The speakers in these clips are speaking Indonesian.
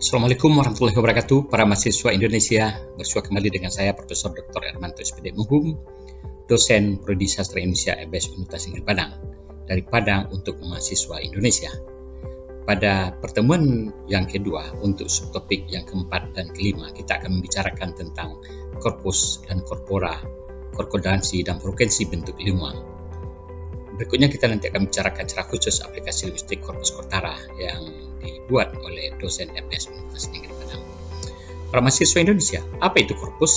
Assalamualaikum warahmatullahi wabarakatuh, para mahasiswa Indonesia. Bersua kembali dengan saya, Profesor Dr. Ermanto SPD Muhum, dosen Prodi Sastra Indonesia FBS Universitas Negeri Padang, dari Padang untuk mahasiswa Indonesia. Pada pertemuan yang kedua, untuk subtopik yang keempat dan kelima, kita akan membicarakan tentang korpus dan korpora, konkordansi dan frekuensi bentuk ilmuwan. Berikutnya kita nanti akan bicarakan secara khusus aplikasi linguistik korpus Kortara yang dibuat oleh dosen FBS Universitas Negeri Padang. Para mahasiswa Indonesia, apa itu korpus?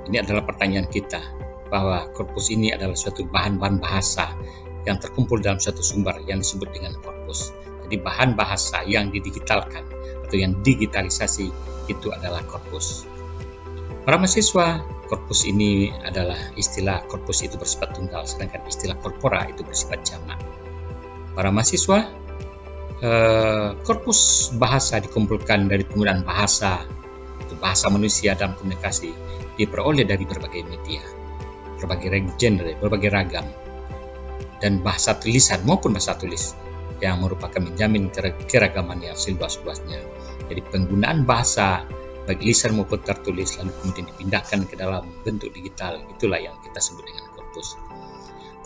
Ini adalah pertanyaan kita, bahwa korpus ini adalah suatu bahan-bahan bahasa yang terkumpul dalam suatu sumber yang disebut dengan korpus. Jadi bahan bahasa yang didigitalkan atau yang digitalisasi itu adalah korpus. Para mahasiswa, korpus ini adalah istilah korpus itu bersifat tunggal, sedangkan istilah korpora itu bersifat jamak. Para mahasiswa, korpus bahasa dikumpulkan dari penggunaan bahasa, itu bahasa manusia dalam komunikasi, diperoleh dari berbagai media, berbagai genre, berbagai ragam, dan bahasa tulisan maupun bahasa tulis yang merupakan menjamin keragaman yang seluas-luasnya. Jadi penggunaan bahasa baik lisan maupun tertulis lalu kemudian dipindahkan ke dalam bentuk digital, itulah yang kita sebut dengan korpus.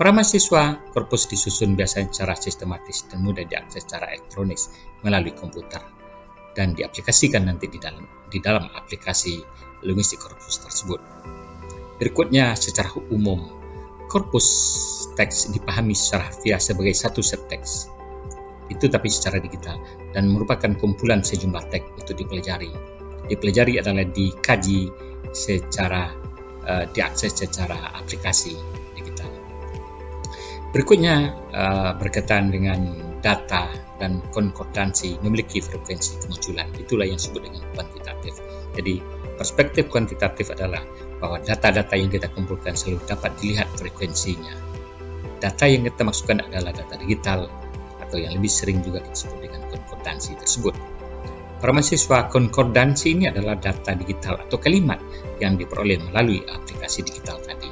Para mahasiswa, korpus disusun biasanya secara sistematis dan mudah diakses secara elektronis melalui komputer dan diaplikasikan nanti di dalam aplikasi linguistik korpus tersebut. Berikutnya, secara umum, korpus teks dipahami secara harfiah sebagai satu set teks, itu tapi secara digital, dan merupakan kumpulan sejumlah teks untuk dipelajari. Dipelajari adalah dikaji secara diakses secara aplikasi digital. Berikutnya berkaitan dengan data dan konkordansi memiliki frekuensi kemunculan, itulah yang disebut dengan kuantitatif. Jadi perspektif kuantitatif adalah bahwa data-data yang kita kumpulkan selalu dapat dilihat frekuensinya. Data yang kita masukkan adalah data digital atau yang lebih sering juga kita sebut dengan konkordansi tersebut. Para mahasiswa, konkordansi ini adalah data digital atau kalimat yang diperoleh melalui aplikasi digital tadi.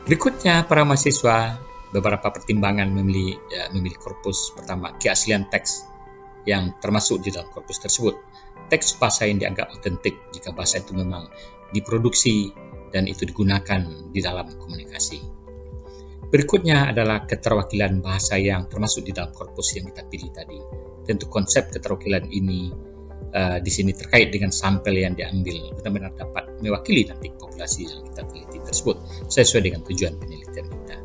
Berikutnya, para mahasiswa, beberapa pertimbangan memilih korpus. Pertama, keaslian teks yang termasuk di dalam korpus tersebut. Teks bahasa yang dianggap otentik jika bahasa itu memang diproduksi dan itu digunakan di dalam komunikasi. Berikutnya adalah keterwakilan bahasa yang termasuk di dalam korpus yang kita pilih tadi. Tentu konsep keterwakilan ini di sini terkait dengan sampel yang diambil benar-benar dapat mewakili nanti populasi yang kita teliti tersebut sesuai dengan tujuan penelitian kita.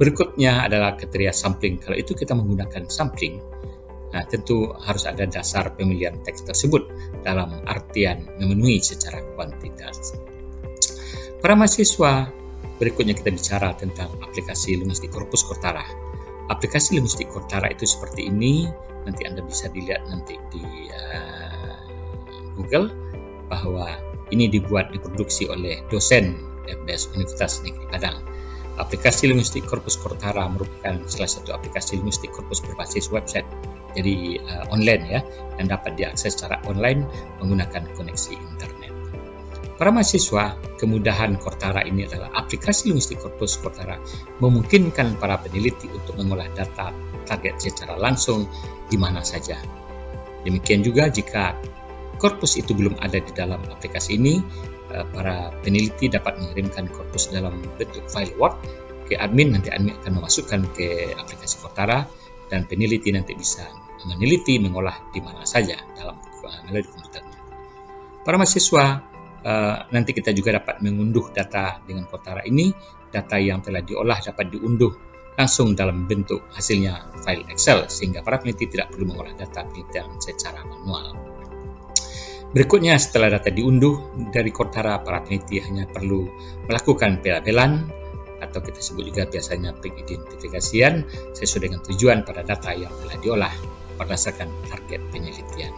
Berikutnya adalah kriteria sampling. Kalau itu kita menggunakan sampling, tentu harus ada dasar pemilihan teks tersebut dalam artian memenuhi secara kuantitas. Para mahasiswa, berikutnya kita bicara tentang aplikasi linguistik korpus Kortara. Aplikasi linguistik Kortara itu seperti ini. Nanti Anda bisa dilihat nanti di Google bahwa ini diproduksi oleh dosen FBS Universitas Negeri Padang. Aplikasi linguistik korpus Kortara merupakan salah satu aplikasi linguistik korpus berbasis website, jadi online ya, dan dapat diakses secara online menggunakan koneksi internet. Para mahasiswa, kemudahan Kortara ini adalah aplikasi linguistik korpus Kortara memungkinkan para peneliti untuk mengolah data target secara langsung di mana saja. Demikian juga jika korpus itu belum ada di dalam aplikasi ini, para peneliti dapat mengirimkan korpus dalam bentuk file Word ke admin, nanti admin akan memasukkan ke aplikasi Kortara dan peneliti nanti bisa meneliti, mengolah di mana saja dalam melalui komputernya. Para mahasiswa, nanti kita juga dapat mengunduh data dengan Kortara ini. Data yang telah diolah dapat diunduh langsung dalam bentuk hasilnya file Excel, sehingga para peneliti tidak perlu mengolah data penelitian secara manual. Berikutnya, setelah data diunduh dari Kortara, para peneliti hanya perlu melakukan pelabelan atau kita sebut juga biasanya pengidentifikasian sesuai dengan tujuan pada data yang telah diolah berdasarkan target penelitian.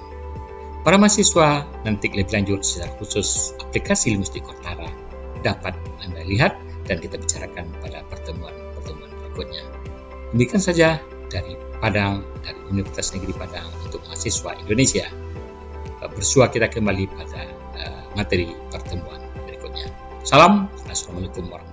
Para mahasiswa, nanti lebih lanjut secara khusus aplikasi linguistik Kortara dapat Anda lihat dan kita bicarakan pada pertemuan berikutnya. Demikian saja dari Padang, dari Universitas Negeri Padang untuk mahasiswa Indonesia. Bersua kita kembali pada materi pertemuan berikutnya. Salam, Assalamualaikum warahmatullahi wabarakatuh.